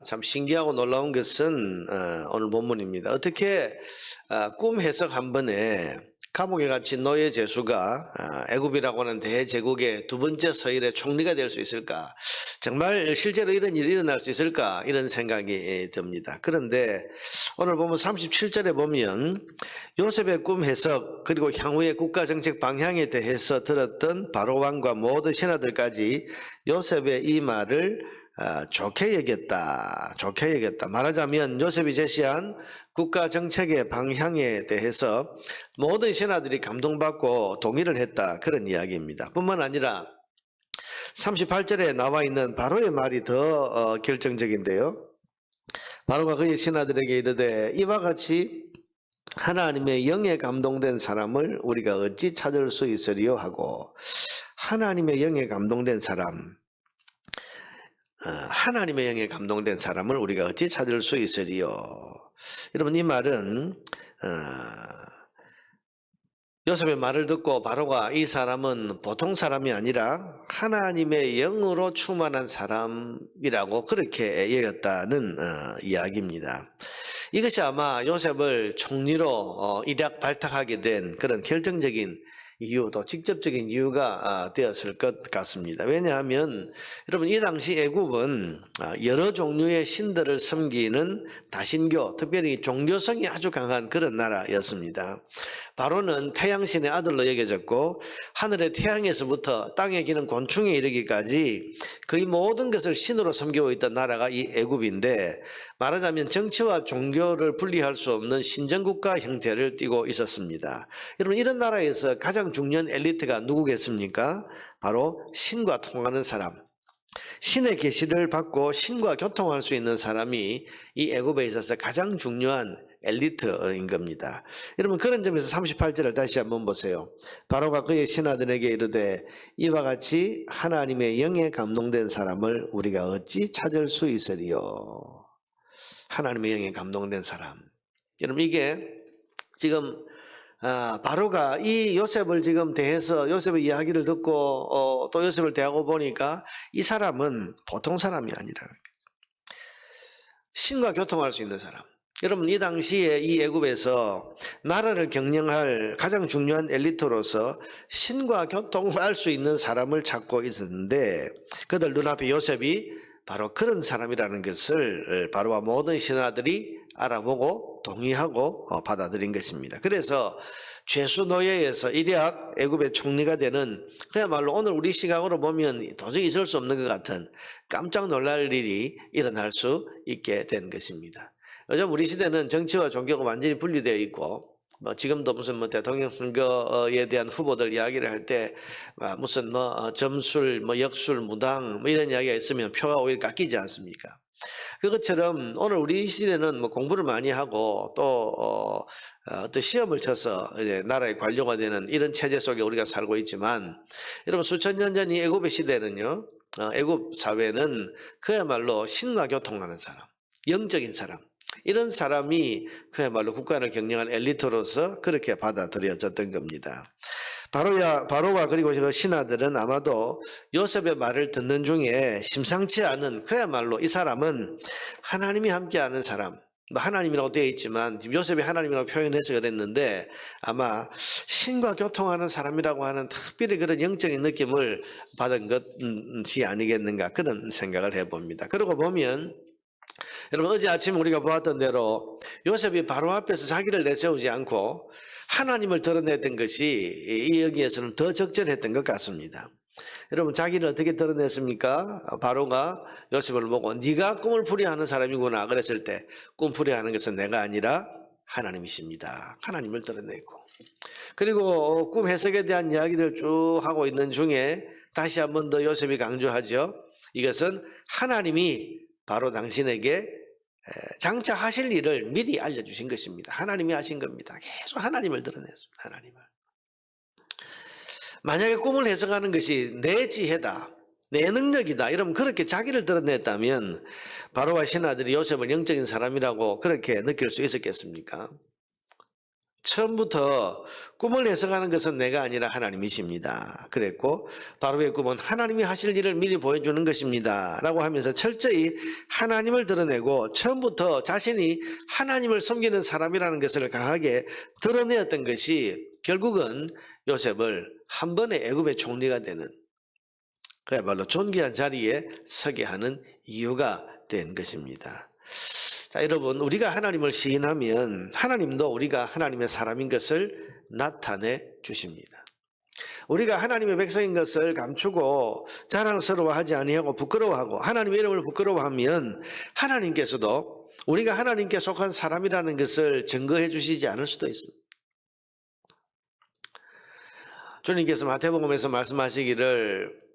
참 신기하고 놀라운 것은 오늘 본문입니다. 어떻게 꿈 해석 한 번에 감옥에 갇힌 노예 제수가 애굽이라고 하는 대제국의 두 번째 서일의 총리가 될 수 있을까? 정말 실제로 이런 일이 일어날 수 있을까? 이런 생각이 듭니다. 그런데 오늘 보면 37절에 보면 요셉의 꿈 해석 그리고 향후의 국가정책 방향에 대해서 들었던 바로왕과 모든 신하들까지 요셉의 이 말을 좋게 여겼다. 말하자면 요셉이 제시한 국가 정책의 방향에 대해서 모든 신하들이 감동받고 동의를 했다. 그런 이야기입니다. 뿐만 아니라 38절에 나와 있는 바로의 말이 더 결정적인데요. 바로가 그의 신하들에게 이르되 이와 같이 하나님의 영에 감동된 사람을 우리가 어찌 찾을 수 있으리요 하고, 하나님의 영에 감동된 사람, 하나님의 영에 감동된 사람을 우리가 어찌 찾을 수 있으리요. 여러분, 이 말은 요셉의 말을 듣고 바로가 이 사람은 보통 사람이 아니라 하나님의 영으로 충만한 사람이라고 그렇게 여겼다는 이야기입니다. 이것이 아마 요셉을 총리로 일약발탁하게 된 그런 결정적인 이유, 또 직접적인 이유가 되었을 것 같습니다. 왜냐하면 여러분, 이 당시 애굽은 여러 종류의 신들을 섬기는 다신교, 특별히 종교성이 아주 강한 그런 나라였습니다. 바로는 태양신의 아들로 여겨졌고 하늘의 태양에서부터 땅에 기는 곤충에 이르기까지 거의 모든 것을 신으로 섬기고 있던 나라가 이 애굽인데, 말하자면 정치와 종교를 분리할 수 없는 신정국가 형태를 띠고 있었습니다. 여러분, 이런 나라에서 가장 중요한 엘리트가 누구겠습니까? 바로 신과 통하는 사람, 신의 계시를 받고 신과 교통할 수 있는 사람이 이 애굽에 있어서 가장 중요한 엘리트인 겁니다. 여러분, 그런 점에서 38절을 다시 한번 보세요. 바로가 그의 신하들에게 이르되 이와 같이 하나님의 영에 감동된 사람을 우리가 어찌 찾을 수 있으리요. 하나님의 영에 감동된 사람. 여러분, 이게 지금 바로가 이 요셉을 지금 대해서 요셉의 이야기를 듣고 또 요셉을 대하고 보니까 이 사람은 보통 사람이 아니라 신과 교통할 수 있는 사람. 여러분, 이 당시에 이 애굽에서 나라를 경영할 가장 중요한 엘리트로서 신과 교통할 수 있는 사람을 찾고 있었는데, 그들 눈앞에 요셉이 바로 그런 사람이라는 것을 바로와 모든 신하들이 알아보고 동의하고 받아들인 것입니다. 그래서 죄수 노예에서 일약 애굽의 총리가 되는, 그야말로 오늘 우리 시각으로 보면 도저히 있을 수 없는 것 같은 깜짝 놀랄 일이 일어날 수 있게 된 것입니다. 요즘 우리 시대는 정치와 종교가 완전히 분리되어 있고, 지금도 무슨 대통령 선거에 대한 후보들 이야기를 할 때 무슨 점술, 역술, 무당 이런 이야기가 있으면 표가 오히려 깎이지 않습니까? 그것처럼 오늘 우리 시대는 공부를 많이 하고 또 어떤 시험을 쳐서 이제 나라의 관료가 되는 이런 체제 속에 우리가 살고 있지만, 여러분, 수천 년 전 이 애굽의 시대는요, 애굽 사회는 그야말로 신과 교통하는 사람, 영적인 사람, 이런 사람이 그야말로 국가를 경영할 엘리트로서 그렇게 받아들여졌던 겁니다. 바로와 그리고 그 신하들은 아마도 요셉의 말을 듣는 중에 심상치 않은, 그야말로 이 사람은 하나님이 함께하는 사람, 하나님이라고 되어 있지만 지금 요셉이 하나님이라고 표현해서 그랬는데 아마 신과 교통하는 사람이라고 하는 특별히 그런 영적인 느낌을 받은 것이 아니겠는가, 그런 생각을 해봅니다. 그러고 보면 여러분, 어제 아침 우리가 보았던 대로 요셉이 바로 앞에서 자기를 내세우지 않고 하나님을 드러냈던 것이 이 여기에서는 더 적절했던 것 같습니다. 여러분, 자기를 어떻게 드러냈습니까? 바로가 요셉을 보고 네가 꿈을 풀이하는 사람이구나 그랬을 때, 꿈 풀이하는 것은 내가 아니라 하나님이십니다. 하나님을 드러냈고, 그리고 꿈 해석에 대한 이야기들 쭉 하고 있는 중에 다시 한 번 더 요셉이 강조하죠. 이것은 하나님이 바로 당신에게 장차 하실 일을 미리 알려주신 것입니다. 하나님이 하신 겁니다. 계속 하나님을 드러냈습니다. 하나님을. 만약에 꿈을 해석하는 것이 내 지혜다, 내 능력이다, 이러면 그렇게 자기를 드러냈다면 바로와 신하들이 요셉을 영적인 사람이라고 그렇게 느낄 수 있었겠습니까? 처음부터 꿈을 해석하는 것은 내가 아니라 하나님이십니다. 그랬고 바로의 꿈은 하나님이 하실 일을 미리 보여주는 것입니다. 라고 하면서 철저히 하나님을 드러내고 처음부터 자신이 하나님을 섬기는 사람이라는 것을 강하게 드러내었던 것이 결국은 요셉을 한 번에 애굽의 총리가 되는, 그야말로 존귀한 자리에 서게 하는 이유가 된 것입니다. 자, 여러분, 우리가 하나님을 시인하면 하나님도 우리가 하나님의 사람인 것을 나타내 주십니다. 우리가 하나님의 백성인 것을 감추고 자랑스러워하지 아니하고 부끄러워하고 하나님의 이름을 부끄러워하면 하나님께서도 우리가 하나님께 속한 사람이라는 것을 증거해 주시지 않을 수도 있습니다. 주님께서 마태복음에서 말씀하시기를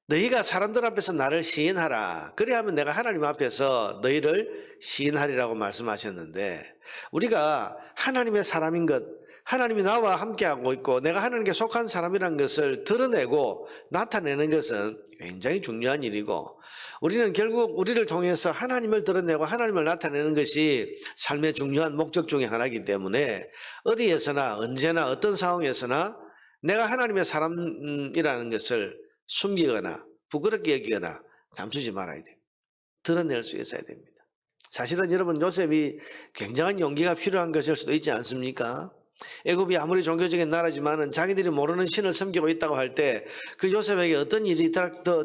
너희가 사람들 앞에서 나를 시인하라. 그래야면 내가 하나님 앞에서 너희를 시인하리라고 말씀하셨는데, 우리가 하나님의 사람인 것, 하나님이 나와 함께하고 있고 내가 하나님께 속한 사람이라는 것을 드러내고 나타내는 것은 굉장히 중요한 일이고, 우리는 결국 우리를 통해서 하나님을 드러내고 하나님을 나타내는 것이 삶의 중요한 목적 중에 하나이기 때문에 어디에서나 언제나 어떤 상황에서나 내가 하나님의 사람이라는 것을 숨기거나 부끄럽게 여기거나 감추지 말아야 돼요. 드러낼 수 있어야 됩니다. 사실은 여러분, 요셉이 굉장한 용기가 필요한 것일 수도 있지 않습니까? 애굽이 아무리 종교적인 나라지만은 자기들이 모르는 신을 섬기고 있다고 할 때 그 요셉에게 어떤 일이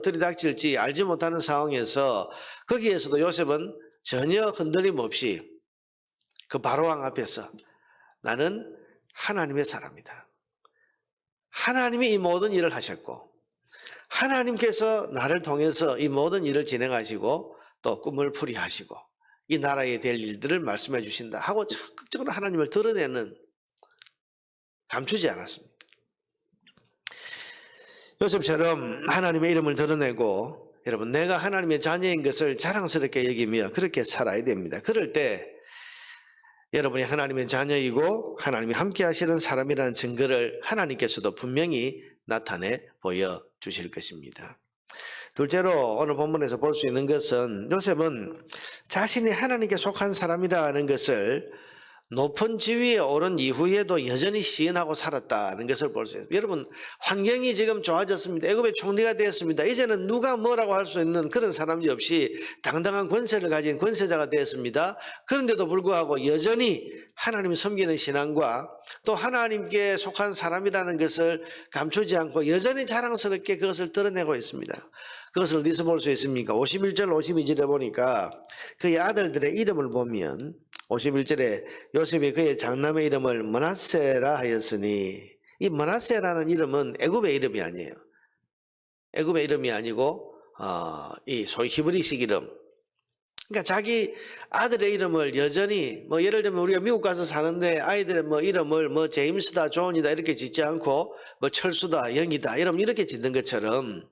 들이닥칠지 알지 못하는 상황에서 거기에서도 요셉은 전혀 흔들림 없이 그 바로왕 앞에서 나는 하나님의 사람이다. 하나님이 이 모든 일을 하셨고 하나님께서 나를 통해서 이 모든 일을 진행하시고 또 꿈을 풀이하시고 이 나라에 될 일들을 말씀해 주신다 하고 적극적으로 하나님을 드러내는, 감추지 않았습니다. 요셉처럼 하나님의 이름을 드러내고 여러분, 내가 하나님의 자녀인 것을 자랑스럽게 여기며 그렇게 살아야 됩니다. 그럴 때 여러분이 하나님의 자녀이고 하나님이 함께 하시는 사람이라는 증거를 하나님께서도 분명히 나타내 보여주실 것입니다. 둘째로 오늘 본문에서 볼 수 있는 것은 요셉은 자신이 하나님께 속한 사람이라는 것을 높은 지위에 오른 이후에도 여전히 시인하고 살았다는 것을 볼 수 있어요. 여러분, 환경이 지금 좋아졌습니다. 애굽의 총리가 되었습니다. 이제는 누가 뭐라고 할 수 있는 그런 사람이 없이 당당한 권세를 가진 권세자가 되었습니다. 그런데도 불구하고 여전히 하나님 섬기는 신앙과 또 하나님께 속한 사람이라는 것을 감추지 않고 여전히 자랑스럽게 그것을 드러내고 있습니다. 그것을 어디서 볼 수 있습니까? 51절 52절에 보니까 그의 아들들의 이름을 보면 51절에 요셉이 그의 장남의 이름을 므낫세라 하였으니, 이 므낫세라는 이름은 애굽의 이름이 아니에요. 애굽의 이름이 아니고 이 소위 히브리식 이름. 그러니까 자기 아들의 이름을 여전히 예를 들면 우리가 미국 가서 사는데 아이들의 이름을 제임스다 존이다 이렇게 짓지 않고 철수다 영이다 이렇게 짓는 것처럼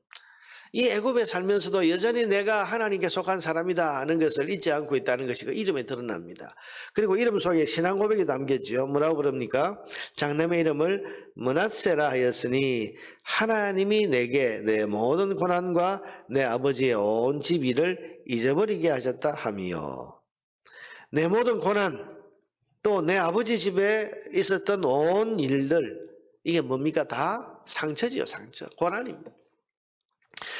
이 애굽에 살면서도 여전히 내가 하나님께 속한 사람이다 하는 것을 잊지 않고 있다는 것이 그 이름에 드러납니다. 그리고 이름 속에 신앙 고백이 담겼죠. 뭐라고 그럽니까? 장남의 이름을 므낫세라 하였으니 하나님이 내게 내 모든 고난과 내 아버지의 온 집 일을 잊어버리게 하셨다 하며, 내 모든 고난 또 내 아버지 집에 있었던 온 일들, 이게 뭡니까? 다 상처지요. 상처, 고난입니다.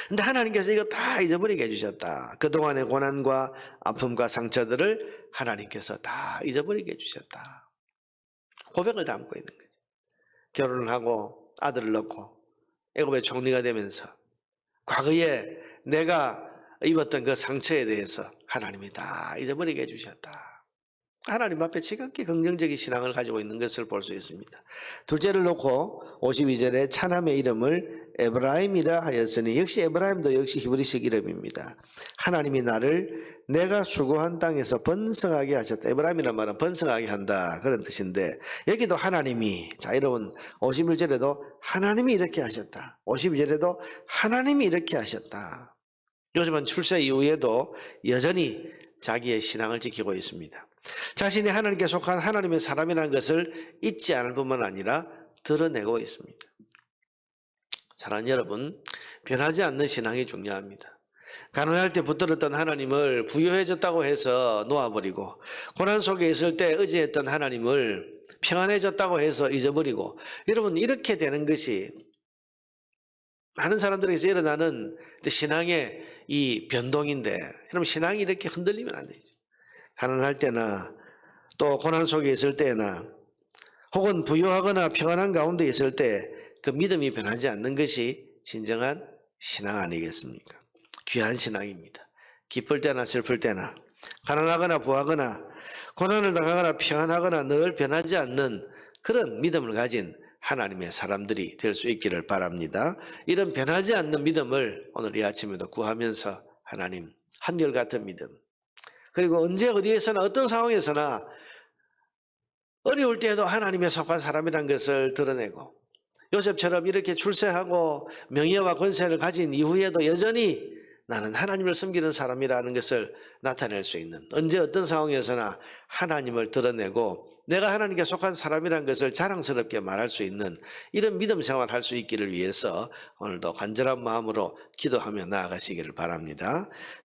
근데 하나님께서 이거 다 잊어버리게 해주셨다. 그동안의 고난과 아픔과 상처들을 하나님께서 다 잊어버리게 해주셨다. 고백을 담고 있는 거죠. 결혼을 하고 아들을 낳고 애굽의 총리가 되면서 과거에 내가 입었던 그 상처에 대해서 하나님이 다 잊어버리게 해주셨다. 하나님 앞에 지극히 긍정적인 신앙을 가지고 있는 것을 볼 수 있습니다. 둘째를 놓고 52절에 차남의 이름을 에브라임이라 하였으니, 역시 에브라임도 역시 히브리식 이름입니다. 하나님이 나를 내가 수고한 땅에서 번성하게 하셨다. 에브라임이란 말은 번성하게 한다 그런 뜻인데, 여기도 하나님이, 자 여러분 51절에도 하나님이 이렇게 하셨다, 52절에도 하나님이 이렇게 하셨다. 요즘은 출세 이후에도 여전히 자기의 신앙을 지키고 있습니다. 자신이 하나님께 속한 하나님의 사람이라는 것을 잊지 않을 뿐만 아니라 드러내고 있습니다. 사랑하는 여러분, 변하지 않는 신앙이 중요합니다. 가난할 때 붙들었던 하나님을 부유해졌다고 해서 놓아버리고, 고난 속에 있을 때 의지했던 하나님을 평안해졌다고 해서 잊어버리고, 여러분 이렇게 되는 것이 많은 사람들에게서 일어나는 신앙의 이 변동인데, 여러분 신앙이 이렇게 흔들리면 안 되죠. 가난할 때나 또 고난 속에 있을 때나 혹은 부유하거나 평안한 가운데 있을 때 그 믿음이 변하지 않는 것이 진정한 신앙 아니겠습니까? 귀한 신앙입니다. 기쁠 때나 슬플 때나 가난하거나 부하거나 고난을 당하거나 평안하거나 늘 변하지 않는 그런 믿음을 가진 하나님의 사람들이 될 수 있기를 바랍니다. 이런 변하지 않는 믿음을 오늘 이 아침에도 구하면서 하나님, 한결같은 믿음, 그리고 언제 어디에서나 어떤 상황에서나 어려울 때에도 하나님의 속한 사람이라는 것을 드러내고, 요셉처럼 이렇게 출세하고 명예와 권세를 가진 이후에도 여전히 나는 하나님을 섬기는 사람이라는 것을 나타낼 수 있는, 언제 어떤 상황에서나 하나님을 드러내고 내가 하나님께 속한 사람이라는 것을 자랑스럽게 말할 수 있는 이런 믿음 생활을 할 수 있기를 위해서 오늘도 간절한 마음으로 기도하며 나아가시기를 바랍니다.